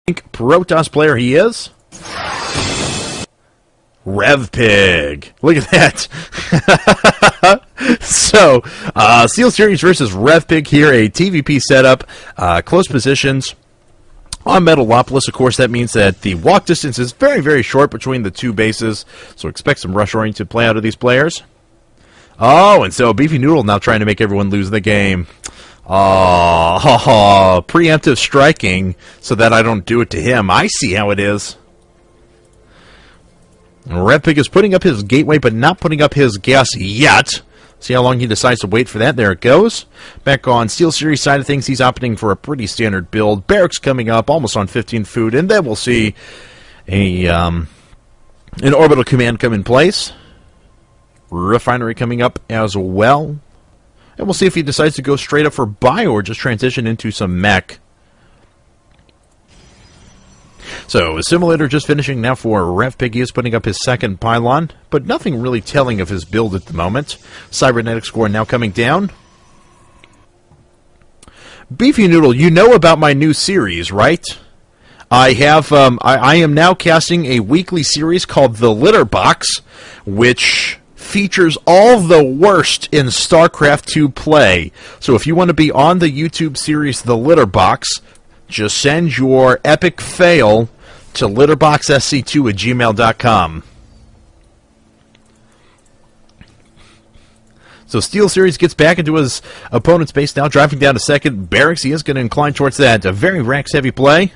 Protoss player he is. RevPig. Look at that. So, Steelseries versus RevPig here, a TVP setup, close positions. On Metalopolis, of course, that means that the walk distance is very, very short between the two bases, so expect some rush-oriented play out of these players. Oh, and so Beefy Noodle now trying to make everyone lose the game. Oh, preemptive striking so that I don't do it to him. I see how it is. RevPig is putting up his gateway, but not putting up his gas yet. See how long he decides to wait for that. There it goes. Back on Steelseries side of things, he's opting for a pretty standard build. Barracks coming up, almost on 15 food, and then we'll see an orbital command come in place. Refinery coming up as well. And we'll see if he decides to go straight up for bio or just transition into some mech. So, a simulator just finishing now for RevPig. He is putting up his second pylon, but nothing really telling of his build at the moment. Cybernetic score now coming down. Beefy Noodle, you know about my new series, right? I have. I am now casting a weekly series called The Litter Box, which features all the worst in StarCraft 2 play. So if you want to be on the YouTube series The Litter Box, just send your epic fail to litterboxsc2@gmail.com. So Steelseries gets back into his opponent's base now, driving down to second. Barracks, he is going to incline towards that. A very Rax-heavy play.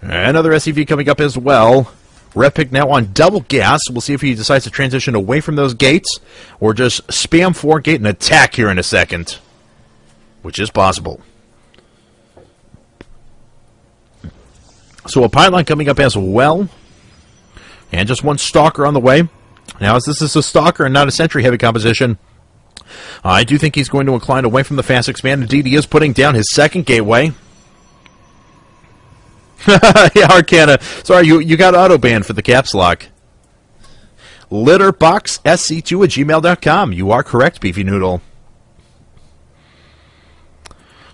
Another SCV coming up as well. RevPig now on double gas. We'll see if he decides to transition away from those gates or just spam 4-gate and attack here in a second, which is possible. So a pylon coming up as well. And just one stalker on the way. Now, as this is a stalker and not a sentry-heavy composition, I do think he's going to incline away from the fast expand. Indeed, he is putting down his second gateway. Yeah, Arcana. Sorry, you got auto-banned for the caps lock. Litterboxsc2@gmail.com. You are correct, Beefy Noodle.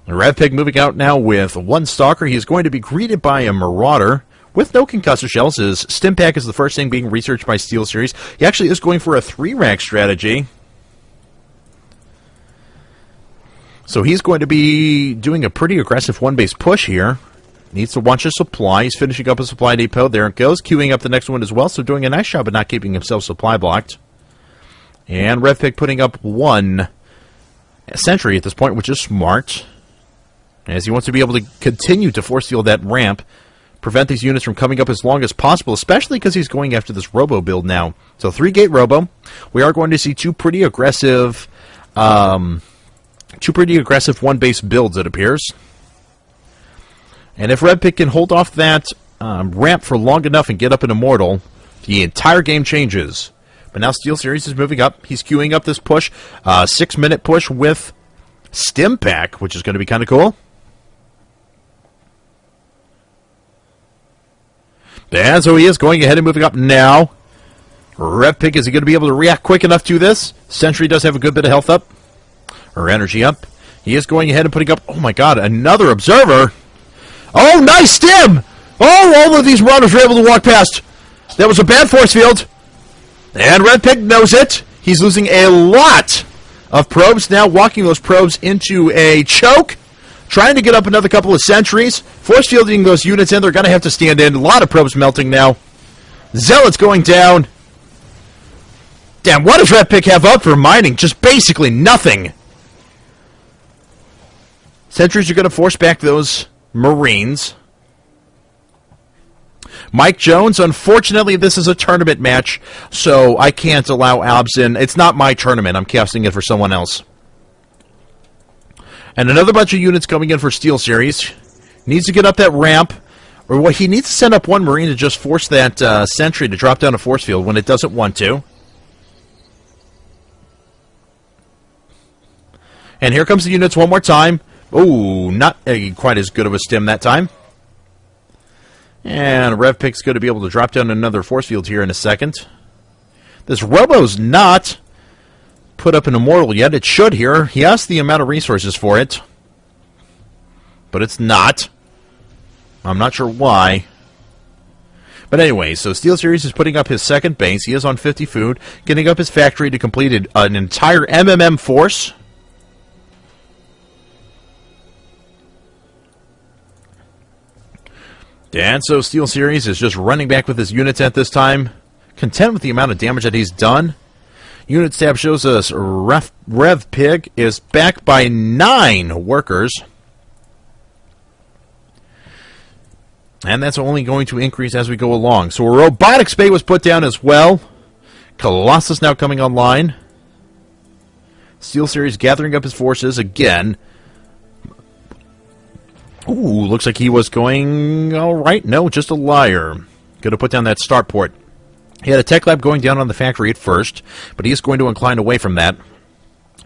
RevPig moving out now with one stalker. He is going to be greeted by a marauder with no concussor shells. His stim pack is the first thing being researched by Steelseries. He actually is going for a 3-rack strategy. So he's going to be doing a pretty aggressive one-base push here. Needs to watch his supply. He's finishing up a supply depot. There it goes. Queuing up the next one as well. So doing a nice job of not keeping himself supply blocked. And RevPig putting up one sentry at this point, which is smart, as he wants to be able to continue to force field that ramp, prevent these units from coming up as long as possible, especially because he's going after this robo build now. So 3-gate robo. We are going to see two pretty aggressive one-base builds, it appears. And if RevPig can hold off that ramp for long enough and get up an immortal, the entire game changes. But now Steelseries is moving up. He's queuing up this push, 6-minute push with stim pack, which is going to be kind of cool. And so he is going ahead and moving up now. RevPig, is he going to be able to react quick enough to this? Sentry does have a good bit of health up, or energy up. He is going ahead and putting up, oh my god, another observer. Oh, nice stim! Oh, all of these runners were able to walk past. That was a bad force field. And RevPig knows it. He's losing a lot of probes now, walking those probes into a choke. Trying to get up another couple of sentries. Force fielding those units in. They're going to have to stand in. A lot of probes melting now. Zealots going down. Damn, what does RevPig have up for mining? Just basically nothing. Sentries are going to force back those Marines. Mike Jones, unfortunately, this is a tournament match, so I can't allow Albs in. It's not my tournament. I'm casting it for someone else. And another bunch of units coming in for Steelseries. Needs to get up that ramp. Or well, he needs to send up one Marine to just force that sentry to drop down a force field when it doesn't want to. And here comes the units one more time. Ooh, not quite as good of a stim that time. And RevPig's going to be able to drop down another force field here in a second. This Robo's not put up an immortal yet. It should here. He has the amount of resources for it, but it's not. I'm not sure why. But anyway, so Steelseries is putting up his second base. He is on 50 food, getting up his factory to complete an entire MMM force. And so Steelseries is just running back with his units at this time, content with the amount of damage that he's done. Unit tab shows us RevPig is back by 9 workers. And that's only going to increase as we go along. So a robotics bay was put down as well. Colossus now coming online. Steelseries gathering up his forces again. Ooh, looks like he was going all right. No, just a liar. Going to put down that start port. He had a tech lab going down on the factory at first, but he is going to incline away from that.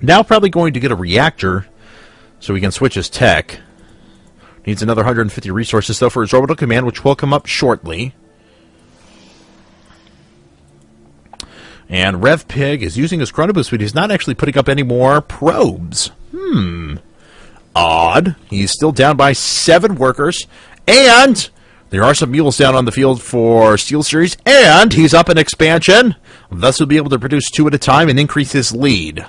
Now probably going to get a reactor so he can switch his tech. Needs another 150 resources, though, for his orbital command, which will come up shortly. And RevPig is using his chronoboost, but he's not actually putting up any more probes. Odd. He's still down by 7 workers. And there are some mules down on the field for Steelseries. And he's up in expansion. Thus, he'll be able to produce 2 at a time and increase his lead.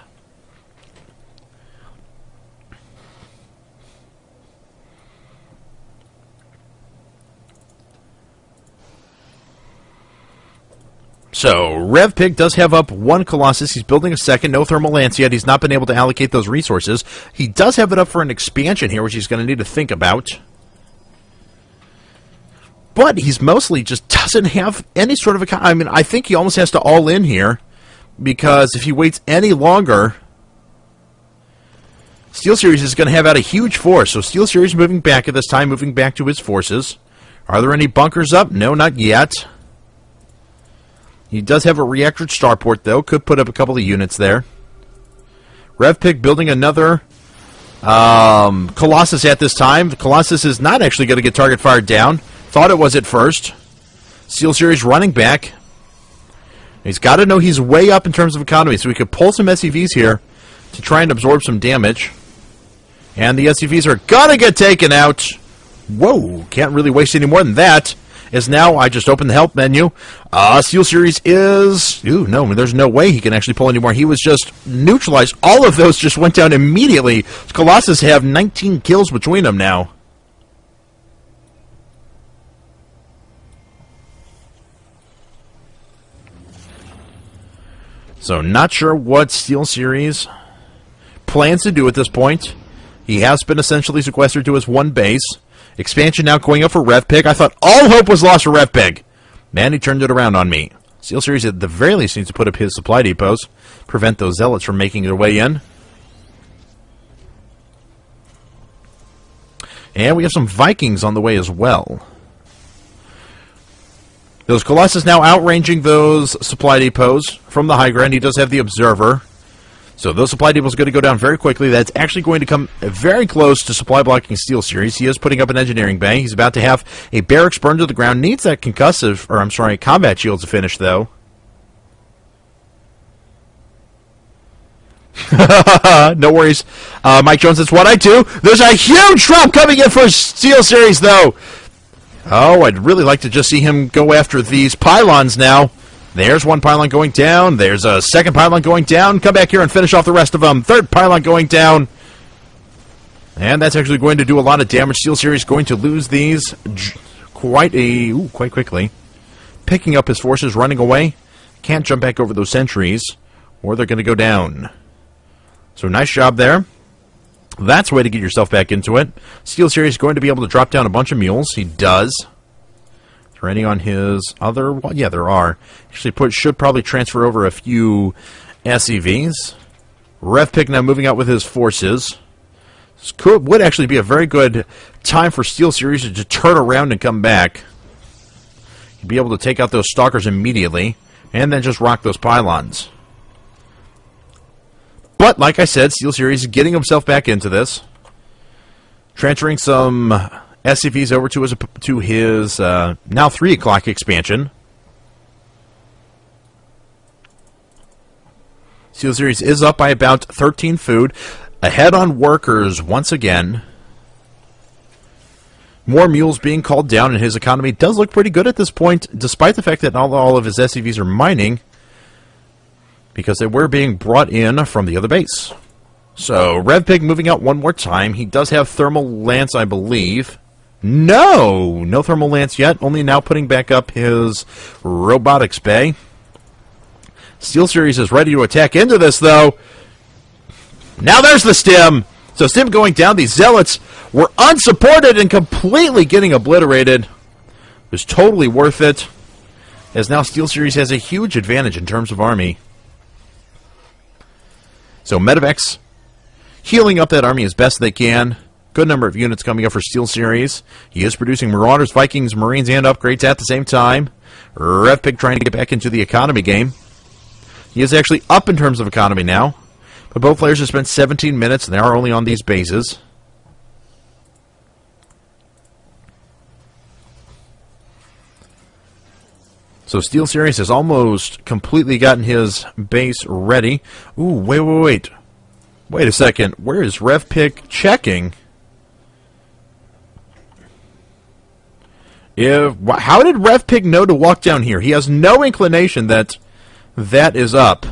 So, RevPig does have up 1 Colossus. He's building a second. No thermal lance yet. He's not been able to allocate those resources. He does have it up for an expansion here, which he's going to need to think about. But he's mostly just doesn't have any sort of a... I mean, I think he almost has to all in here, because if he waits any longer, Steelseries is going to have out a huge force. So Steelseries moving back at this time, moving back to his forces. Are there any bunkers up? No, not yet. He does have a reactor starport, though. Could put up a couple of units there. RevPig building another Colossus at this time. The Colossus is not actually going to get target fired down. Thought it was at first. Steelseries running back. He's got to know he's way up in terms of economy, so we could pull some SCVs here to try and absorb some damage. And the SCVs are going to get taken out. Whoa, can't really waste any more than that. Is now, I just opened the help menu. Steelseries is... Ooh, no, there's no way he can actually pull anymore. He was just neutralized. All of those just went down immediately. Colossus have 19 kills between them now. So, not sure what Steelseries plans to do at this point. He has been essentially sequestered to his 1 base. Expansion now going up for RevPig. I thought all hope was lost for RevPig. Man, he turned it around on me. Steelseries at the very least needs to put up his supply depots. Prevent those zealots from making their way in. And we have some Vikings on the way as well. Those Colossus now outranging those supply depots from the high ground. He does have the Observer. So those supply depots are going to go down very quickly. That's actually going to come very close to supply blocking Steelseries. He is putting up an engineering bay. He's about to have a barracks burned to the ground. Needs that concussive, or I'm sorry, combat shield to finish, though. No worries. Mike Jones, that's what I do. There's a huge drop coming in for Steelseries, though. Oh, I'd really like to just see him go after these pylons now. There's 1 pylon going down. There's a 2nd pylon going down. Come back here and finish off the rest of them. 3rd pylon going down. And that's actually going to do a lot of damage. Steelseries going to lose these quite quickly. Picking up his forces, running away. Can't jump back over those sentries, or they're going to go down. So nice job there. That's a way to get yourself back into it. Steelseries is going to be able to drop down a bunch of mules. He does. Is there any on his other one? Yeah, there are. Actually, should probably transfer over a few SCVs. RevPig now moving out with his forces. This would actually be a very good time for Steelseries to turn around and come back. He'd be able to take out those stalkers immediately, and then just rock those pylons. But, like I said, Steelseries is getting himself back into this. Transferring some SCVs over to his now 3 o'clock expansion. Steelseries is up by about 13 food. Ahead on workers once again. More mules being called down, and his economy does look pretty good at this point, despite the fact that not all of his SCVs are mining, because they were being brought in from the other base. So, RevPig moving out one more time. He does have Thermal Lance, I believe. No Thermal Lance yet, only now putting back up his Robotics Bay. Steelseries is ready to attack into this, though. Now there's the stim! So stim going down, these Zealots were unsupported and completely getting obliterated. It was totally worth it, as now Steelseries has a huge advantage in terms of army. So Medevacs healing up that army as best they can. Good number of units coming up for Steelseries. He is producing Marauders, Vikings, Marines, and upgrades at the same time. RevPig trying to get back into the economy game. He is actually up in terms of economy now. But both players have spent 17 minutes, and they are only on these bases. So Steelseries has almost completely gotten his base ready. Ooh, wait. Wait a second. Where is RevPig checking? How did RevPig know to walk down here? He has no inclination that that is up.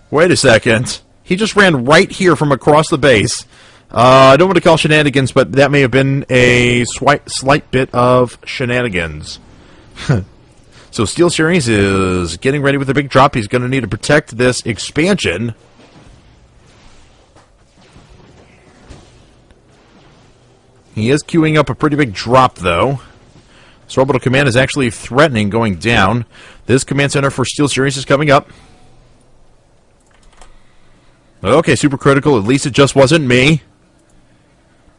Wait a second. He just ran right here from across the base. I don't want to call shenanigans, but that may have been a slight bit of shenanigans. So Steelseries is getting ready with a big drop. He's going to need to protect this expansion. He is queuing up a pretty big drop, though. This orbital command is actually threatening going down. This command center for Steelseries is coming up. Okay, super critical. At least it just wasn't me.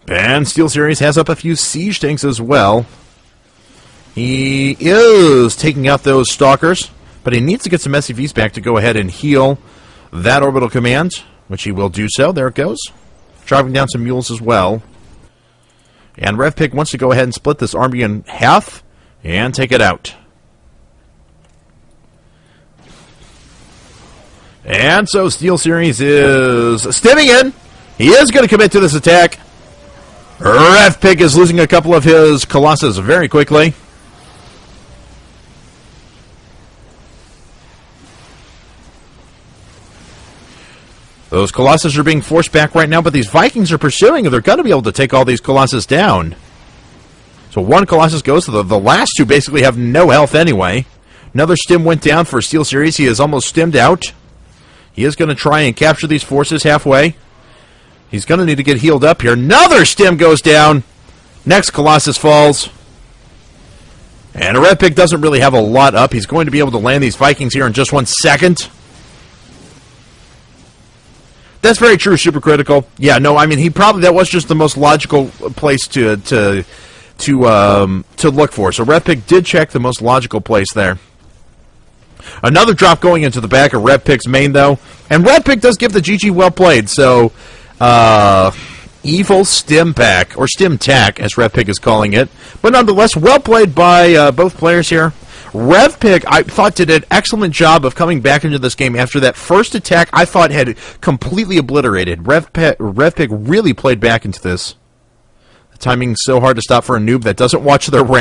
And Steelseries has up a few siege tanks as well. He is taking out those stalkers, but he needs to get some SCVs back to go ahead and heal that orbital command, which he will do so. There it goes. Driving down some mules as well. And RevPig wants to go ahead and split this army in half and take it out. And so Steelseries is stimming in. He is going to commit to this attack. RevPig is losing a couple of his Colossus very quickly. Those Colossus are being forced back right now, but these Vikings are pursuing, and they're going to be able to take all these Colossus down. So one Colossus goes to the last two basically have no health anyway. Another stim went down for Steelseries. He is almost stimmed out. He is going to try and capture these forces halfway. He's going to need to get healed up here. Another stim goes down. Next Colossus falls. And RevPig doesn't really have a lot up. He's going to be able to land these Vikings here in just 1 second. That's very true, super critical. Yeah, no, I mean, that was just the most logical place to look for. So RevPig did check the most logical place there. Another drop going into the back of RevPig's main, though. And RevPig does give the GG well played, so evil stim back, or stim tack, as RevPig is calling it. But nonetheless, well played by both players here. RevPig, I thought, did an excellent job of coming back into this game after that first attack I thought had completely obliterated. RevPig really played back into this. The timing's so hard to stop for a noob that doesn't watch their ramp.